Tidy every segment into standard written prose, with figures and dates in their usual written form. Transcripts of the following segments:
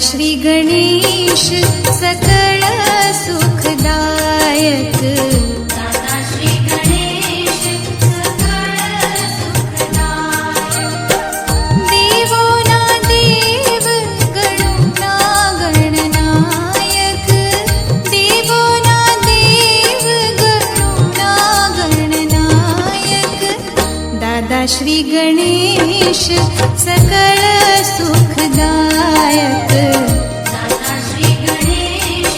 श्री गणेश सकल सुखदायक। दाता श्री गणेश सकल सुखदायक। देवोना देव गणोना गणनायक। देवोना देव गणोना गणनायक। दादा श्री गणेश सकल सुखदायक। दाता श्री गणेश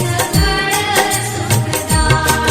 सकल सुखदायक।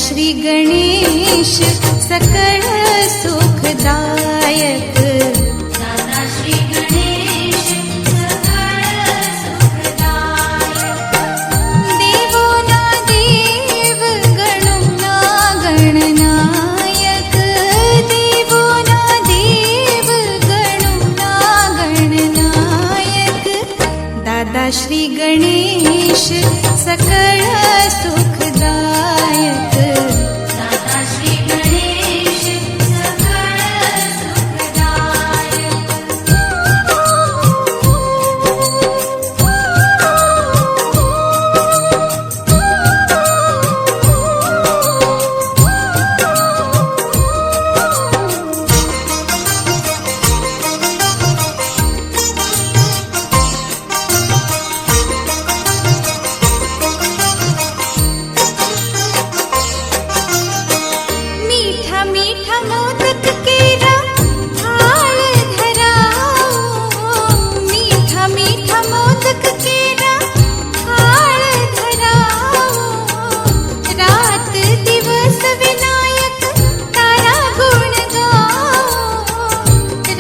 श्री गणेश सकल सुखदायक। दाता श्री गणेश सकल सुखदायक। देवोना देव गणोना गणनायक। देवोना देव गणोना गणनायक। दादा श्री गणेश सकल सुखदायक। दाता श्री गणेश सकल सुखदायक। मीठा मीठा मोदक केरा थाल धराओ। मीठा मीठा मोदक केरा थाल धराओ। रात दिवस विनायक तारा गुण गाओ।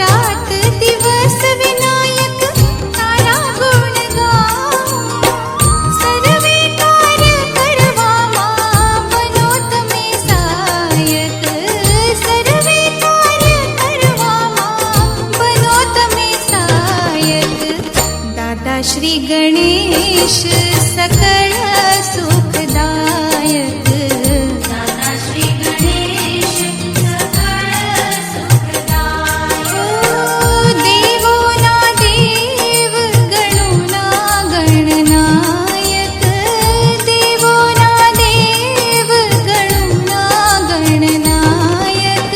रात दिवस विनायक तारा गुण गाओ। सर्वे कार्य करवामा बनो तमे सहायक। सर्वे कार्य करवामा बनो तमे सहायक। दादा श्री गणेश सकल सुखदायक। दाता श्री गणेश सकल सुखदायक। देवोना देव गणोना गणनायक। देवोना देव गणोना गणनायक।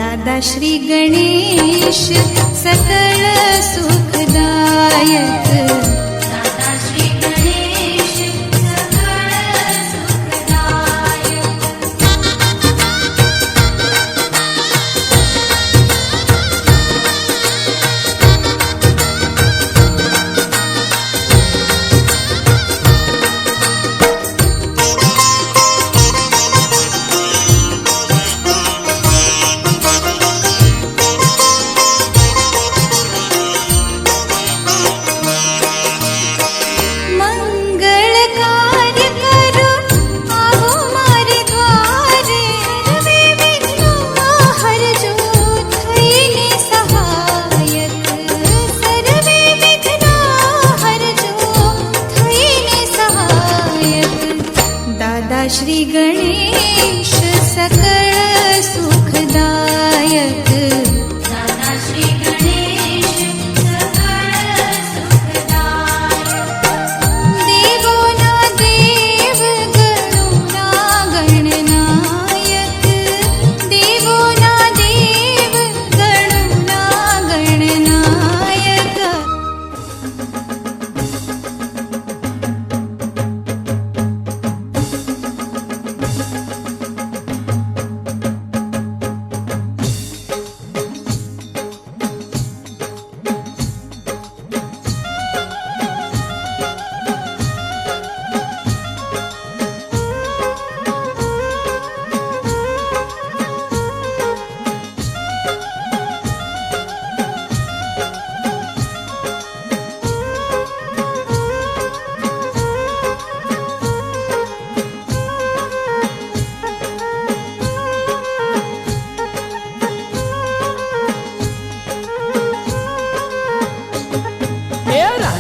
दादा श्री गणेश सकल सुखदायक। दाता श्री गणेश सकल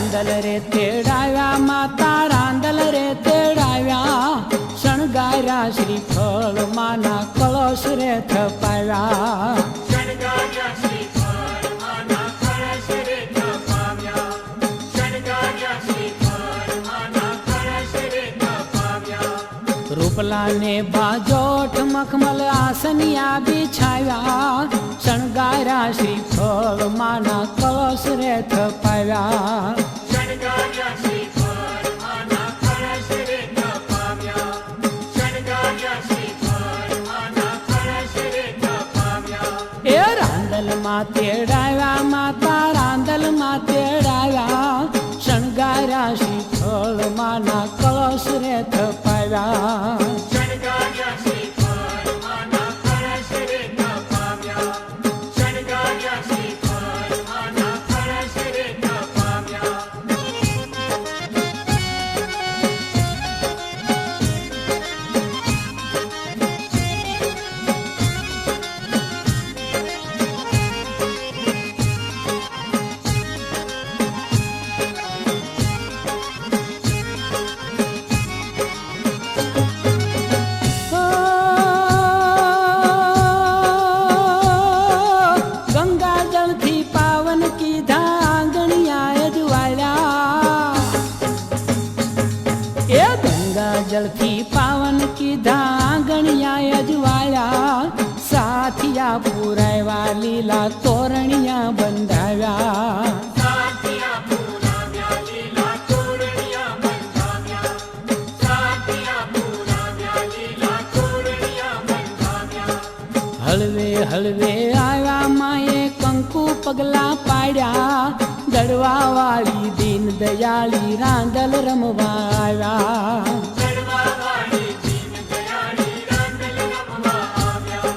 રાંદલ રે તેડાવ્યા માતા રાંદલ રે તેડાવ્યા શણગાર્યા શ્રીફળ માના કળશ રે થપાવ્યા શણગાર્યા શ્રીફળ માના કળશ રે થપાવ્યા શણગાર્યા શ્રીફળ માના કળશ રે થપાવ્યા રૂપલાને બાજોઠ મખમલ આસનિયા બિછાવ્યા શણગાર્યા શ્રીફળ માના કળશ રે થપાવ્યા શણગાર્યા શ્રીફળ માના કળશ રે થપાવ્યા શણગાર્યા શ્રીફળ માના કળશ રે થપાવ્યા એ રાંદલમાં તેડાવ્યા માતા રાંદલમાં તેડાવ્યા શણગાર્યા શ્રીફળ માના કળશ રે થપાવ્યા શણગાર્યા શ્રીફળ માના કળશ રે થપાવ્યા શણગાર્યા શ્રીફળ માના કળશ રે થપાવ્યા ગંગા જળથી પાવન કીધા આંગણિયા અજવાળ્યા એ ગંગા જળથી પાવન કીધા આંગણિયા અજવાળ્યા સાથિયા પુરાવ્યા લીલા તોરણિયા બંધાવ્યા સાતિયા પુરાવ્યા લીલા તોરણિયા બંધાવ્યા સાતિયા પુરાવ્યા લીલા તોરણિયા બંધાવ્યા હળવે હળવે આવ્યા માએ કંકુ પગલા પાડ્યા દડવા વાળી દીન દયાળી રાંદલ રમવા આવ્યા સડવાવાળી દીન દયાળી રાંદલ રમવા આવ્યા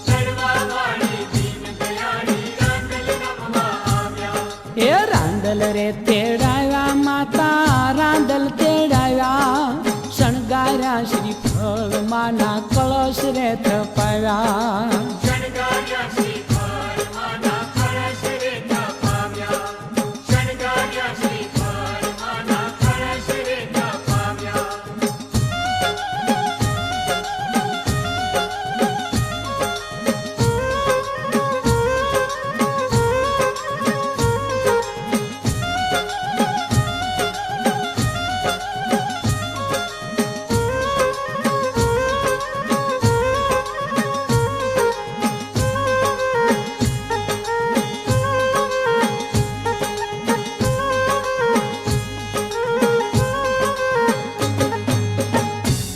સડવાવાળી દીન દયાળી રાંદલ રમવા આવ્યા એ રાંદલ રે તેડાવ્યા માતા રાંદલ તેડાવ્યા શણગાર્યા શ્રીફળ માના કળશ રે થપાવ્યા શણગાર્યા શ્રીફળ માના કળશ રે થપાવ્યા શણગાર્યા શ્રીફળ માના કળશ રે થપાવ્યા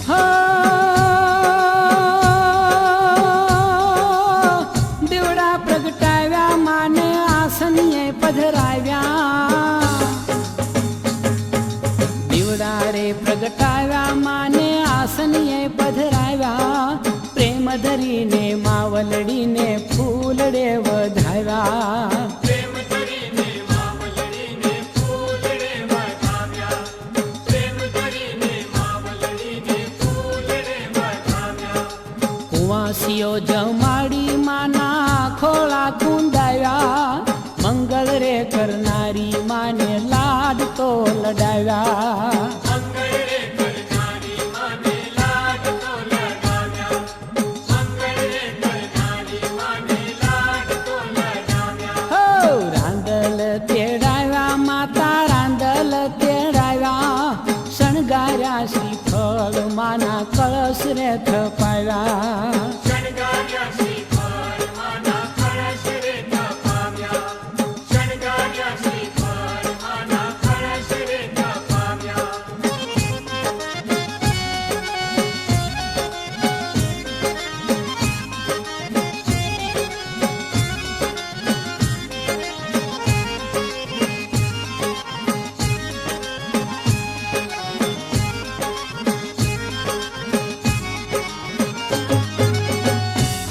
હો દીવડા પ્રગટાવ્યા માને આસનીએ પધરાવ્યા દીવડા રે પ્રગટાવ્યા માને આસનીએ પધરાવ્યા પ્રેમ ધરીને માવલડીને ફૂલડે વધાવ્યા પ્રેમ કરીને માવલડીને ફૂલડે વધાવ્યા પ્રેમ કરીને માવલડીને ફૂલડે વધાવ્યા કુંવાસીઓ જમાડી માના ખોળા કુંદાવ્યા મંગળ રે કરનારી માને લાડ તો લડાવ્યા મંગળ રે કરનારી માને લાડ તો લડાવ્યા મંગળ રે કરનારી માને લાડ તો લડાવ્યા હો રાંદલ તેડાવ્યા માતા રાંદલ તેડાવ્યા શણગાર્યા શ્રીફળ માના કળશ રે થપાવ્યા શણગાર્યા શ્રીફળ માના કળશ રે થપાવ્યા શણગાર્યા શ્રીફળ માના કળશ રે થપાવ્યા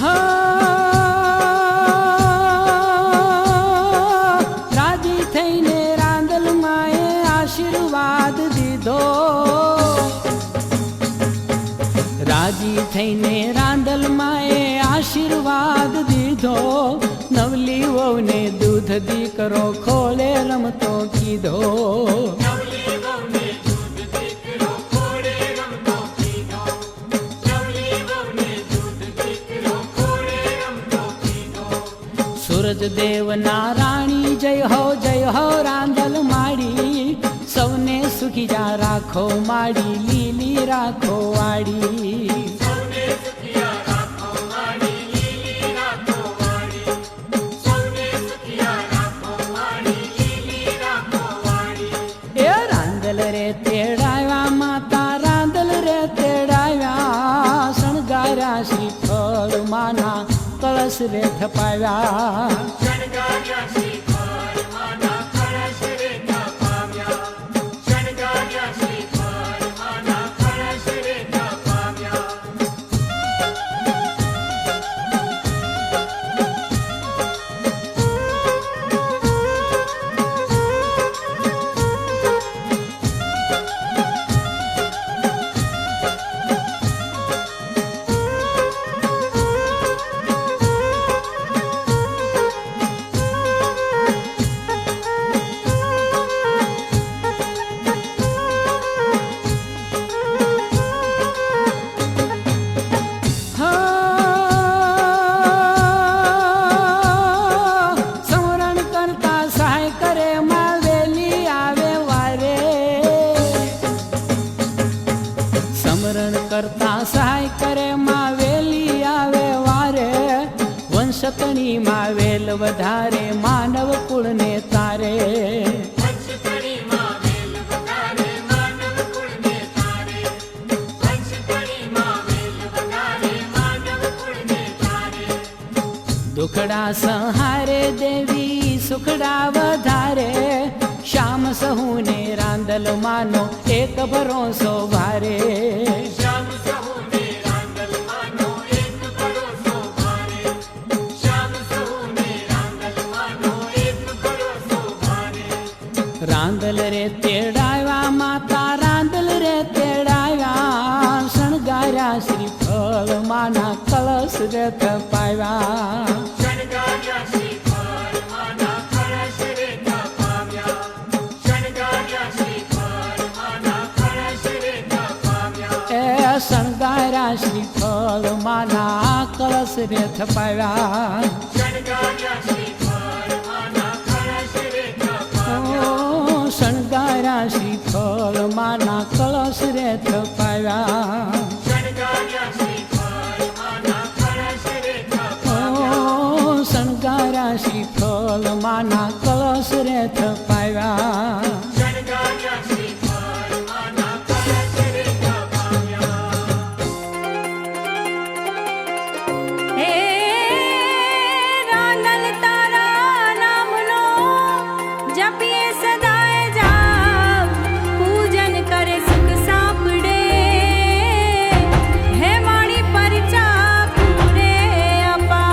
હો રાજી થઈને રાંદલ માએ આશીર્વાદ દીધો થઈને રાંદલ માએ આશીર્વાદ દીધો નવલી વહુને દૂધ દીકરો ખોલે રમતો કીધો. નવલી વહુને દૂધ દીકરો ખોળે રમતો કીધો. નવલી વહુને દૂધ દીકરો ખોળે રમતો કીધો. સૂરજ દેવના રાણી જય હો રાંદલ માડી. સૌને સુખી જા રાખો માડી, લીલી રાખો વાડી. સૌને સુખિયા રાખો માડી, લીલી રાખો વાડી. સૌને સુખિયા રાખો માડી, લીલી રાખો વાડી. એ રાંદલ રે તેડાવ્યા માતા, રાંદલ રે તેડાવ્યા. શણગાર્યા શ્રીફળ માના, કળશ રે થપાવ્યા. શણગાર્યા શ્રીફળ માના, કળશ રે થપાવ્યા. શણગાર્યા શ્રીફળ માના, કળશ રે થપાવ્યા. સમરણ કરતા સહાય કરે માં વેલી આવે વારે. સમરણ કરતા સહાય કરે માં વેલી આવે વારે. વંશકણી માં વેલ વધારે, માનવ કુળને તારે. વંશકણીમાં વેલ વધારે, માનવ કુળને તારે. વંશકણીમાં વેલ વધારે, માનવ કુળને તારે. દુખડા સંહારે દેવી, સુખડા વધારે. શ્યામ સહુને રાંદલ માનો, એક ભરોસો ભારે. શ્યામ સહુને રાંદલ માનો, એક ભરોસો ભારે. શ્યામ સહુને રાંદલ માનો, એક ભરોસો ભારે. રાંદલ રે તેડાવ્યા માતા, રાંદલ રે તેડાવ્યા. શણગાર્યા શ્રીફળ માના, કળશ રે થપાવ્યા. શણગાર્યા શ્રીફળ માના, કળશ રે થપાવ્યા. શણગાર્યા શ્રીફળ માના, કળશ રે થપાવ્યા. એ શણગાર્યા શ્રીફળ માના, કળશ રે થપાવ્યા. શણગાર્યા શ્રીફળ માના, કળશ રે થપાવ્યા. ઓ શણગાર્યા શ્રીફળ માના, કળશ રે થપાવ્યા. શણગાર્યા શ્રીફળ માના, કળશ રે ઓ થપાવ્યા. શણગાર્યા શ્રીફળ માના, કળશ રે થપાવ્યા. શણગાર્યા શ્રીફળ માના, કળશ રે થપાવ્યા. હે રાંદલ તારા નામનો જપીએ સદાય જાપ. પૂજન કરે સુખ સાંપડે, હે મારી પરચા પૂરે અપા.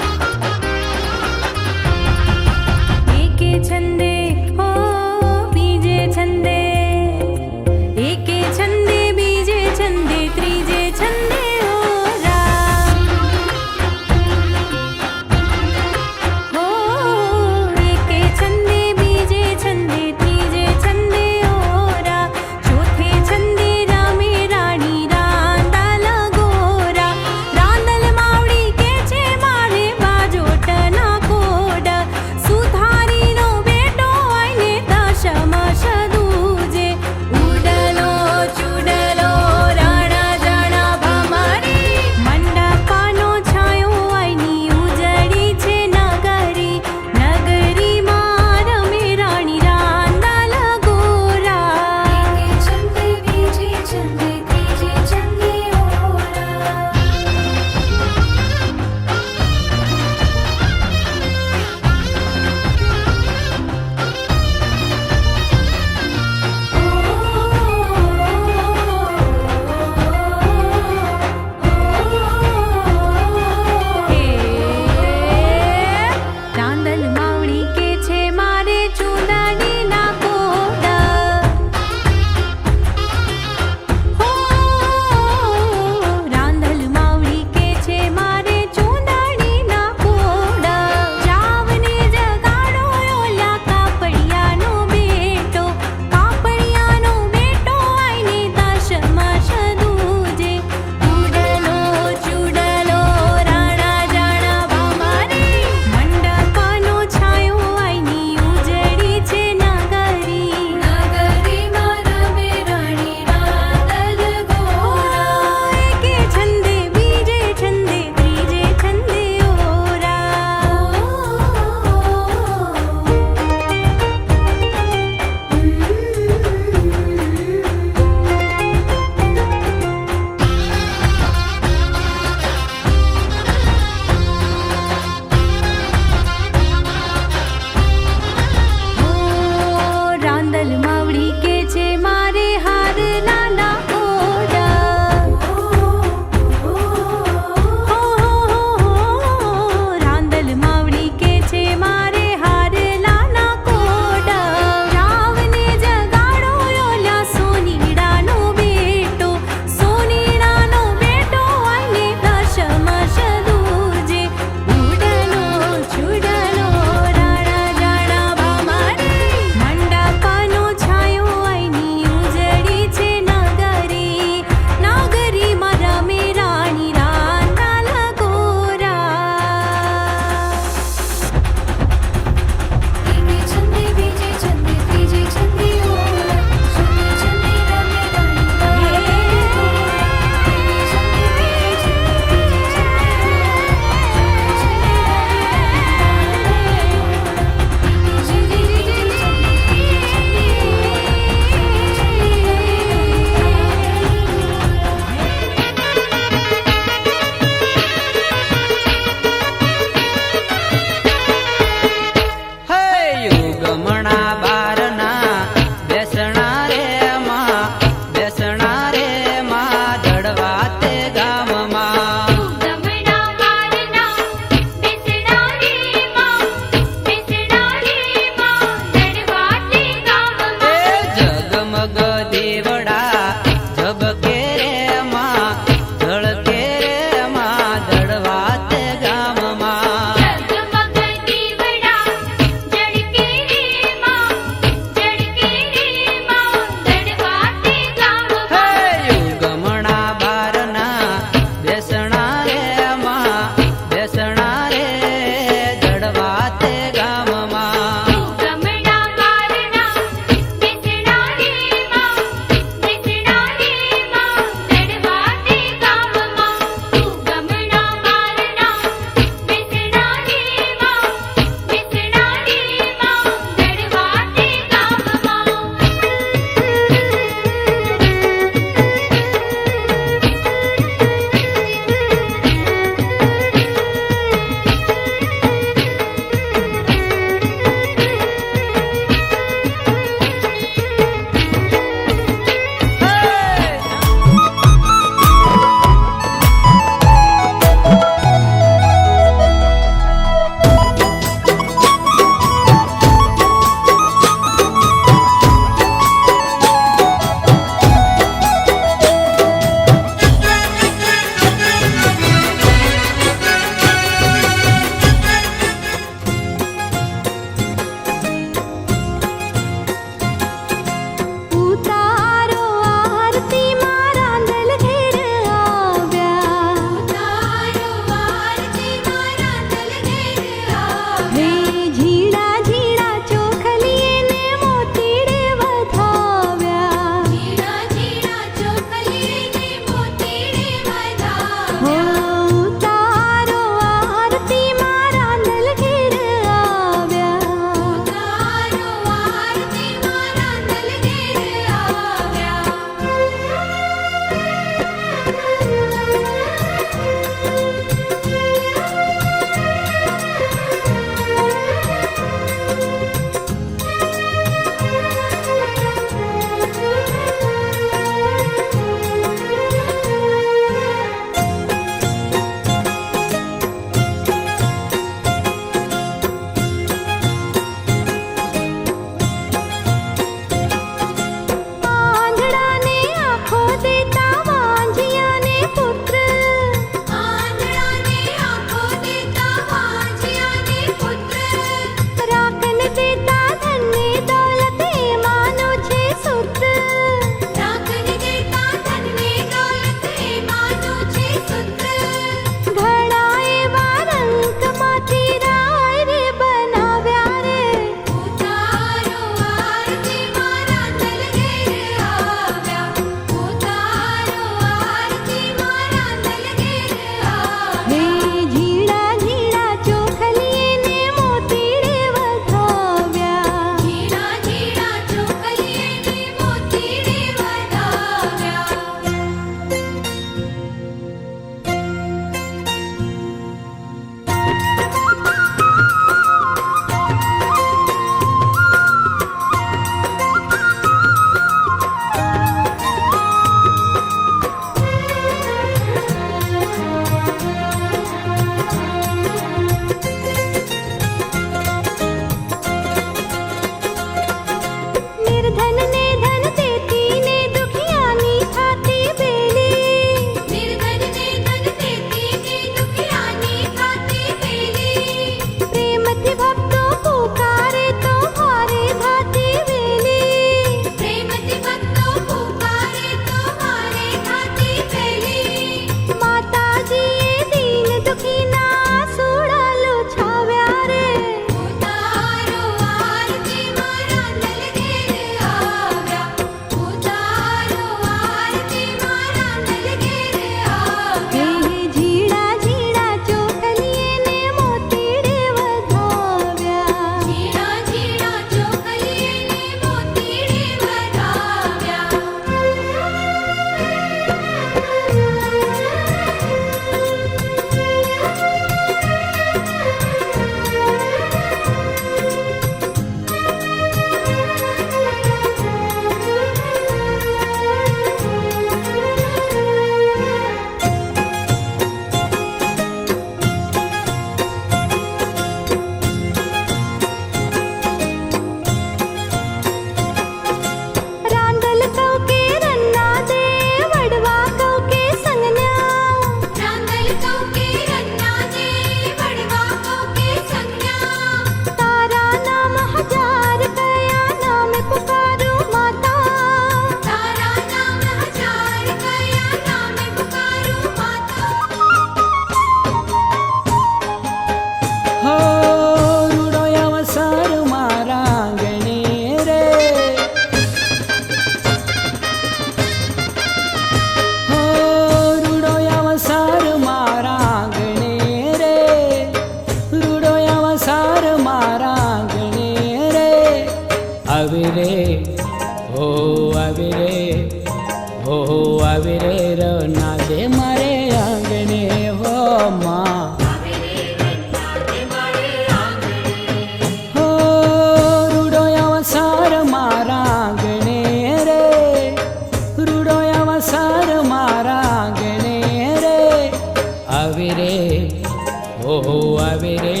હો આવે રે,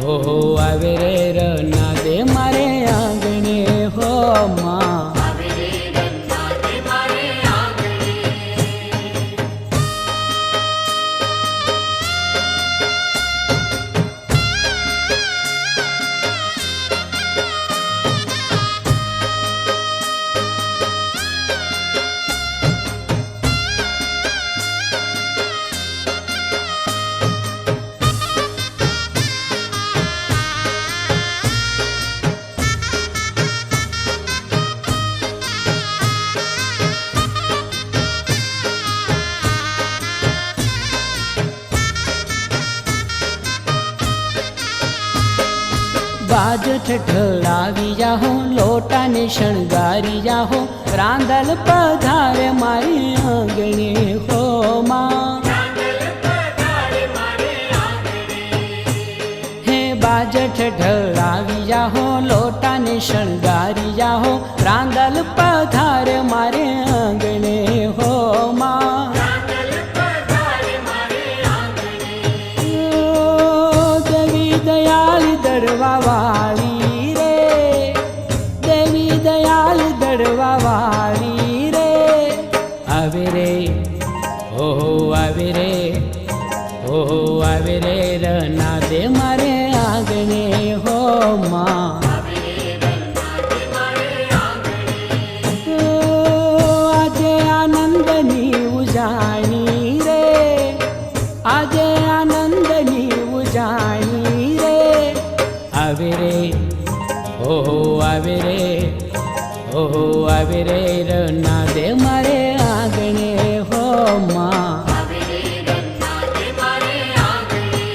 હો આવે રે રના દે મારે આંગણે હો માં. આવે રે રન્ના દે મારે આંગણે. બાજ ઠઠડાવી જાહો, લોટાને શણગારી જાહો, રાંદલ પધારે મારી આંગણે હો માં. રાંદલ પધારે મારે આંગણે. હે બાજ ઠઠડાવી જાહો, લોટાને શણગારી જાહો, રાંદલ પધારે મારે આંગણે હો માં. રાંદલ પધારે મારે આંગણે. ઓ દેવી દયાળ દડવા વાળી રે, દેવી દયાળ દડવા વાળી રે, આવે રે, હો આવે રે, હો આવે રે રના દે મારે આંગણે હો માં. આવે રે રન્ના દે મારે આંગણે. ઓ આજે આનંદની ઉજાણી રે, આજે આનંદની ઉજાણી રે, આવે રે, હો આવે રે, હો આવે રે રના દે મારે આંગણે હો માં. આવે રે રન્ના દે મારે આંગણે.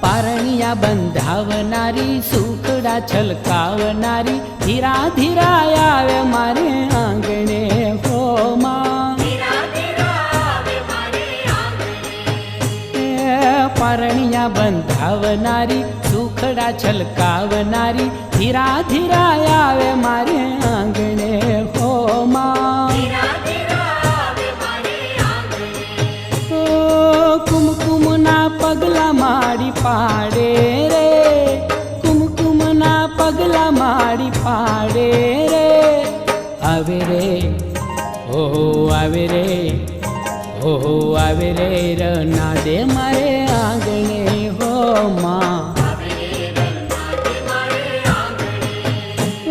પારણિયા બંધાવનારી, સુખડા છલકાવનારી, ધીરા ધીરા આવે મારે આંગણે હો માં. ધીરા ધીરા આવે મારે આંગણે. પારણિયા બંધાવનારી, સુખડા છલકાવનારી, ધીરા ધીરા આવે મારે આંગણે હો માં. ધીરા ધીરા આવે મારે આંગણે. ઓ કુમકુમના પગલા માડી પાડે રે, કુમકુમના પગલા માડી પાડે રે, આવે રે, હો આવે રે, હો આવે રે રના દે મારે આંગણે હો માં. આવે રે રન્ના દે મારે આંગણે.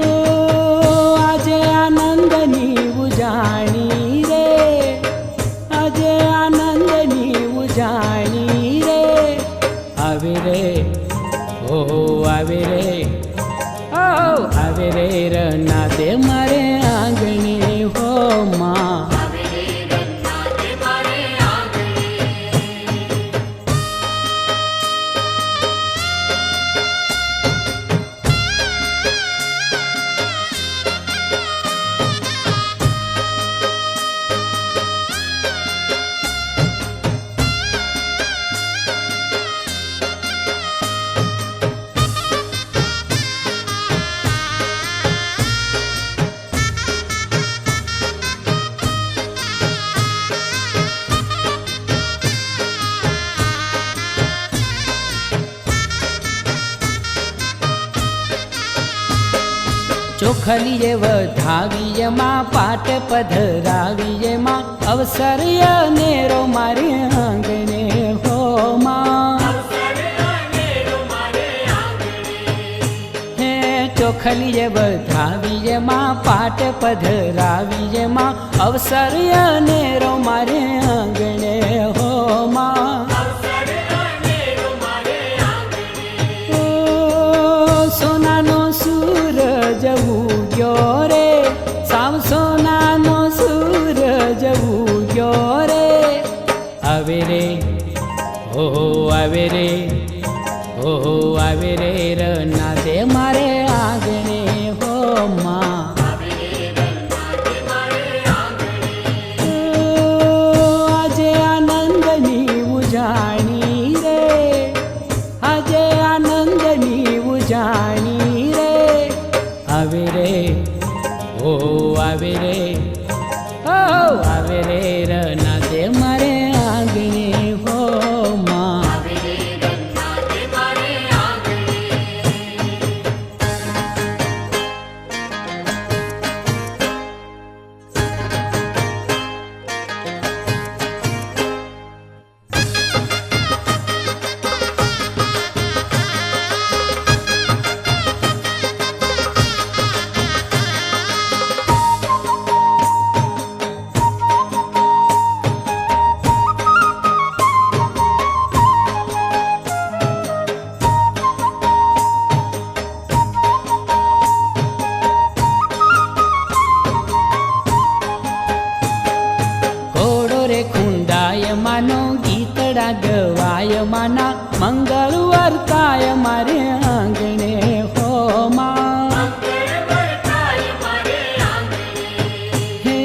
ઓ આજે આનંદની ઉજાણી રે, આજે આનંદની ઉજાણી રે, આવે રે, હો આવે રે, ઓ આવે રે રના દે મારે આંગણે હો માં. આવે રે રન્ના દે મારે આંગણે. ચોખલીએ વધાવીએ માં, પાટ પધરાવીએ માં, અવસર અનેરો મારે આંગણે હો માં. અવસર અનેરો મારે આંગણે. હે ચોખલીએ વધાવીએ માં, પાટ પધરાવીએ માં, અવસર અનેરો મારે આંગણે હો માં. અવસર અનેરો મારે આંગણે. ઓ સોનાનો સૂરજ ઉગ્યો રે, સાવ આવે રે ઓહો આવે રે રના દે મારે આંગણે હો માં આજે આનંદની ઉજાણી રે આજે આનંદની ઉજાણી રે આવે રે ઓ આવે રે ઓ આવે રે રના દે મારે આંગણે હો માં માનો ગીતડા ગવાય માના મંગળ વર્તાય મારે આંગણે હો માં હે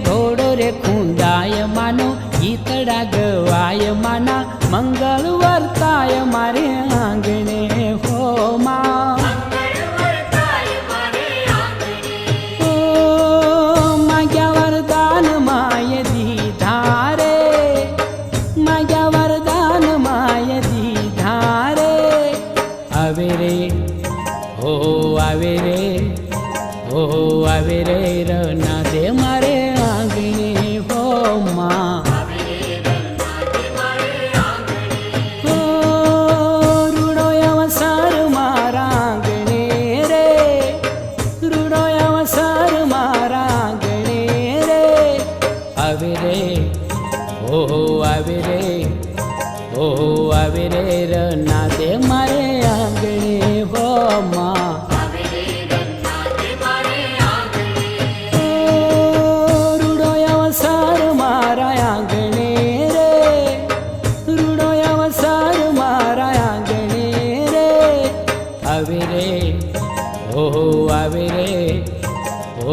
ઘોડો રે ખૂંદાય માનો ગીતડા ગવાય માના મંગળ વર્તાય મારે આંગણે હો માં માગ્યા વરદાન માય દીધા રે માગ્યા વરદાન માય દીધા રે આવે રે હો આવે રે હો આવે રે રના દે મારે આંગણે હો માં હો રૂડો અવસર મારા આંગણે રે રૂડો અવસર મારા આંગણે રે આવે રે ઓહો આવે રે ઓહો આવે રે રના દે મારે આંગણે હો માં રૂડો અવસર મારા આંગણે રે રૂડો અવસર મારા આંગણે રે આવે રે ઓહો આવે રે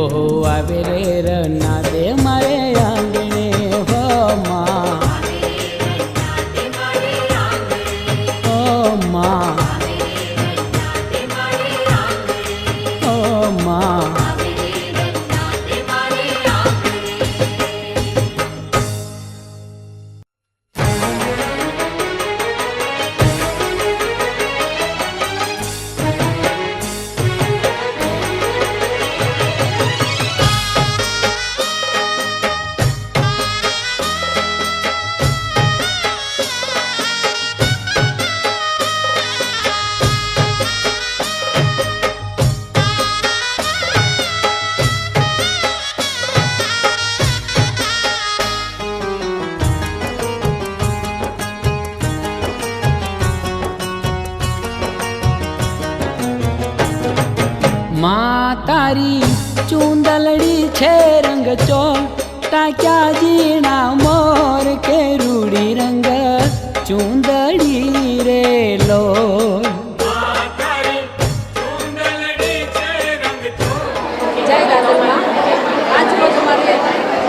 ઓહો આવે રે રના દે મારે આંગણે હો માં ઓ માં ઓ માં માં તારી ચૂંદલડી છે રંગ ચોટા ક્યાં જીણા મોર કે રૂડી રંગ ચૂંદડી રે લો જય રાંદલમાં આજ રોજ અમારે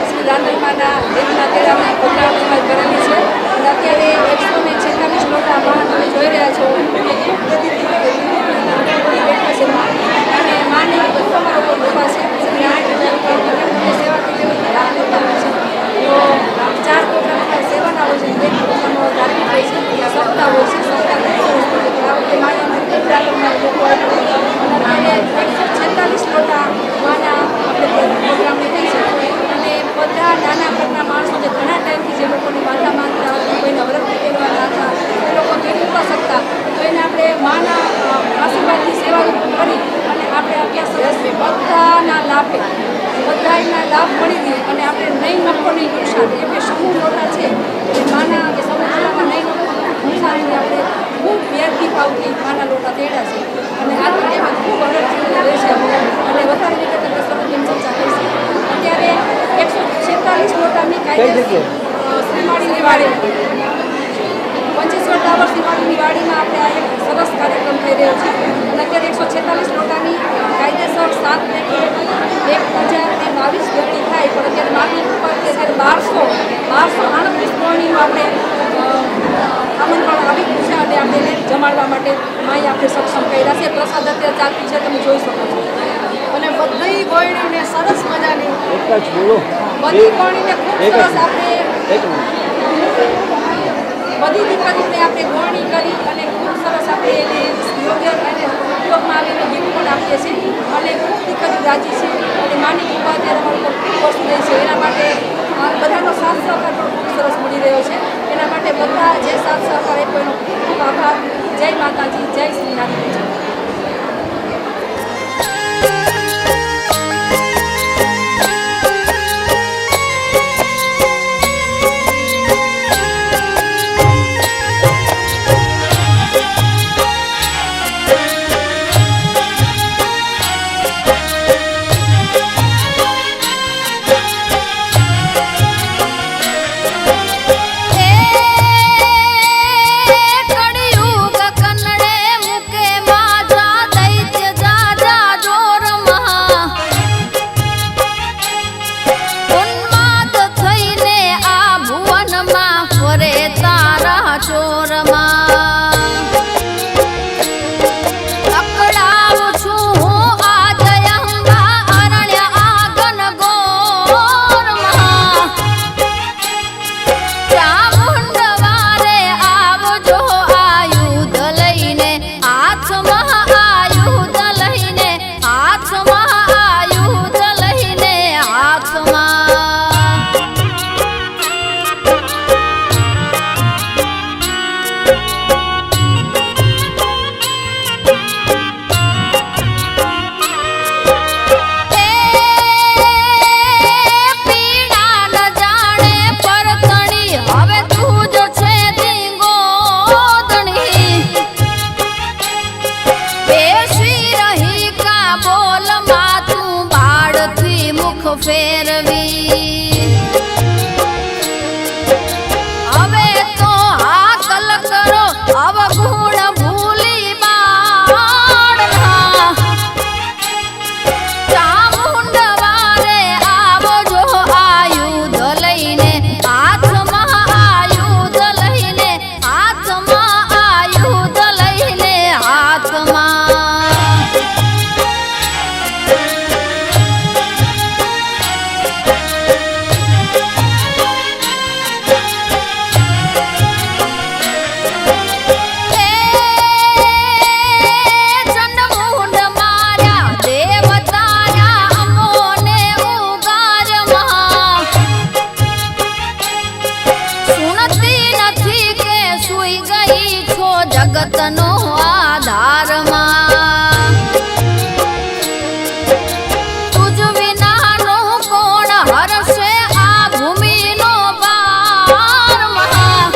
શ્રી રાંદલમાના દેવના તેડામાં પ્રોગ્રામ કરેલી છે અને અત્યારે 146 લોટા માં તમે જોઈ રહ્યા છો અને માની તમારા ઉપર કૃપા છે સેવા કેવી લાભ લેતા હોય છે તો 4 પ્રોગ્રામ સેવાના હોય છે એક પ્રોગ્રામ ધાર્મિક હોય છે સપ્તાહ હોય છે સપ્તાહ માની લોકો અને 146 લોટા માના આપણે પ્રોગ્રામ લીધી છે અને બધા નાના ઘરના માણસો જે ઘણા ટાઈમથી જે લોકોની વાંધા માંગતા હતા કોઈને વ્રત કરવાના હતા એ લોકો નહીં મૂકવા શકતા તો એને આપણે માના આશીર્વાદની સેવા કરી અને આપણે અત્યાર સરસ બધાના લાભે બધાના લાભ મળી દઈએ અને આપણે નહીં નફો નહીં નુકસાન એ બે સમૂહ લોટા છે એ માના કે સમૂહ લોટામાં નહીં નુકસાનને આપણે ખૂબ વ્યાજબી ભાવથી માના લોટા તેડા છે અને આજની જેમાં ખૂબ અગત્યનું રહેશે અને વધારે વિગત આપણે સરળ ચર્ચા કરીશું અત્યારે 146 લોટાની કાયદેસર શ્રીમાળીની વાડી 25 ટાવર્સની વાડીમાં આપણે આ એક સરસ કાર્યક્રમ થઈ રહ્યો છે અને અત્યારે 146 લોટાની કાયદેસર 7 લેખે 1022 ગતિ થાય પણ અત્યારે માટી ઉપરથી અત્યારે 1238 કોણીનું આપણે આમંત્રણ આવી ગયું છે અને આપણે એને જમાડવા માટે માઈ આપણે સક્ષમ કર્યા છે. પ્રસાદ અત્યારે ચાલતી છે, તમે જોઈ શકો છો. અને બધી ગોળણીને સરસ મજાની બધી ગોળણીને ખૂબ સરસ આપણે બધી દીકરીઓને આપણે ગોળણી કરી અને ખૂબ સરસ આપણે એને યોગ્ય અને ઉપયોગમાં આવીને ગીફ્ટ પણ આપીએ છીએ અને ખૂબ દીકરીઓ રાજી છે અને માની કૃપા અત્યારે અમારા ઉપર ખૂબ વસ્તુ રહી છે. એના માટે બધાનો સાથ સહકાર પણ ખૂબ સરસ મળી રહ્યો છે. એના માટે બધા જે સાથ સહકાર આપ્યો એનો ખૂબ ખૂબ આભાર. જય માતાજી, જય શ્રી નારાયણ. કળિયુગ કન્નડે મુકે માજા દૈત્ય જાજા જોરમાં ઉન્માદ થઈને આ ભુવનમાં ફરે તારા ચોરમાં અકળાવું છું હું આ જયંબા અરણ્ય આગન ગોરમાં ચામુંડવારે આવજો આયુધ લઈને હાથમાં આયુધ લઈને હાથમાં આયુધ લઈને હાથમાં પીડા ન જાણે પરતણી હવે તું જ છે ધીંગોદણી બેસી રહી કા બોલમાં તું બાળથી મુખ ફેરવી હવે તો હાકલ કરો અવગુણ ભૂલી બાળના ચામુંડવારે આવજો આયુધ લઈને હાથમાં આયુધ લઈને હાથમાં આયુધ લઈને હાથમાં ચંડમુંડ માર્યા દેવતાના અમોને ઉગારમાં સુનતી નથી કે સુઈ ગઈ છો જગતનો આધારમાં તુજ વિનાનું કોણ હરશે આ ભૂમિનો ભારમાં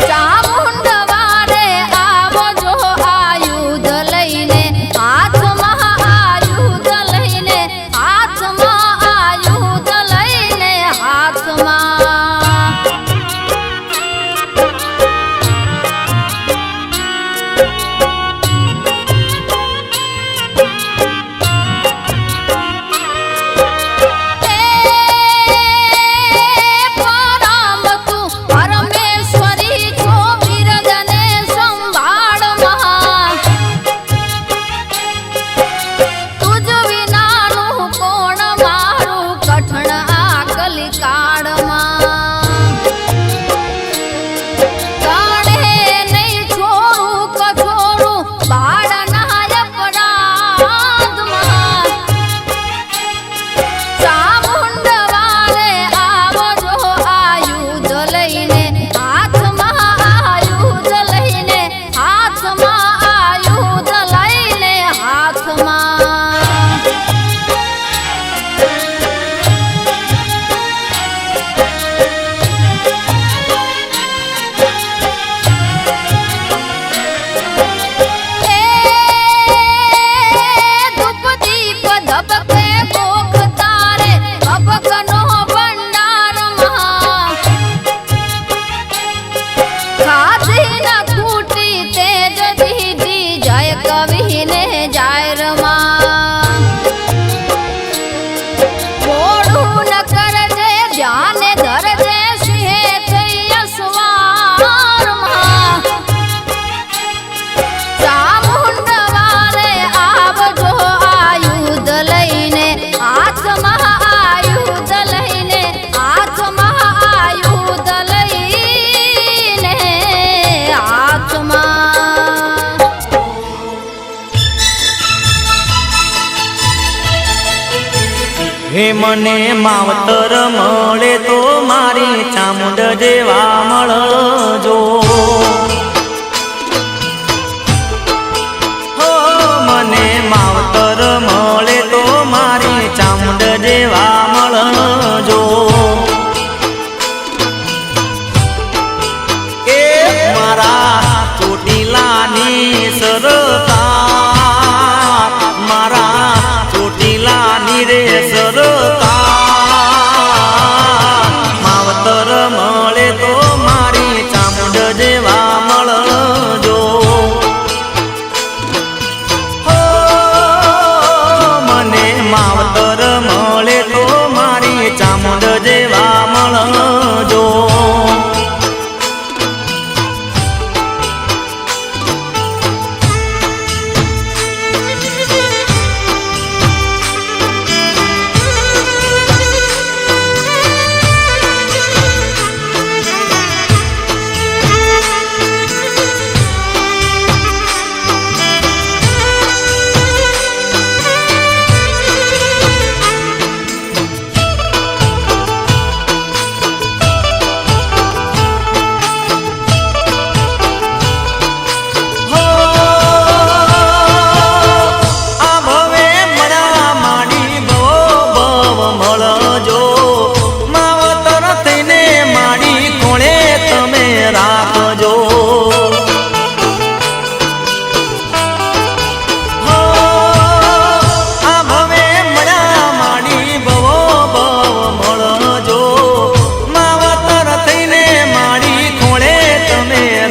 ચામુંડવારે આવજો આયુધ લઈને હાથમાં આયુધ લઈને હાથમાં આયુધ લઈને હાથમાં પરમ તું પરમેશ્વરી છો બિરદને સંભાળમાં તુજ વિનાનું કોણ મારું કઠણ આ કલિકાળમાં કાળે નહીં છોરું કછોરું બાળના અપરાધમાં ચામુંડવારે આવજો આયુધ લઈને હાથમાં આયુધ લઈને હાથમાં આયુધ લઈને હાથમાં ધૂપ દીપ ધબકે ગોખ તારે અબકનો ભંડારમાં હે મને માવતર મળે તો મારી ચામુંડ જેવા મળજો. હો મને માવતર મળે તો મારી ચામુંડ જેવા મળજો. એ મારા ચોટીલાની સરકાર, મારા ચોટીલાની રે સરકાર, માવતર મળે તો મારી ચામુંડ જેવા મળજો. હો મને માવતર મળે તો મારી ચામુંડ જેવા મળજો.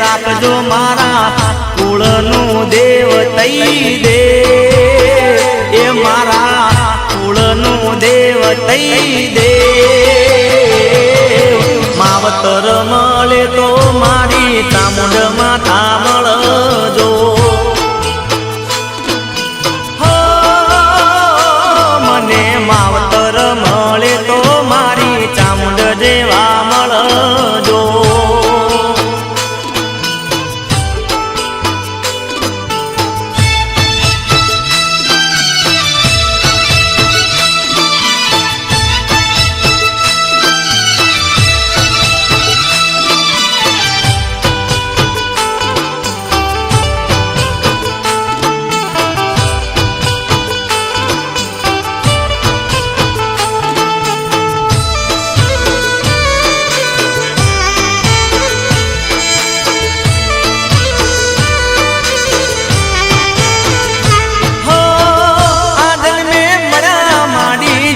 રાખજો મારા કુળનું દેવ તઈ દે, એ મારા કુળનું દેવ તઈ દે. માવતર મળે તો મારી ચામુંડ માથા મળજો. હો મને માવતર મળે તો મારી ચામુંડ જેવા મળજો.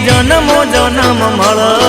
જન્મો જન્મ મળજો.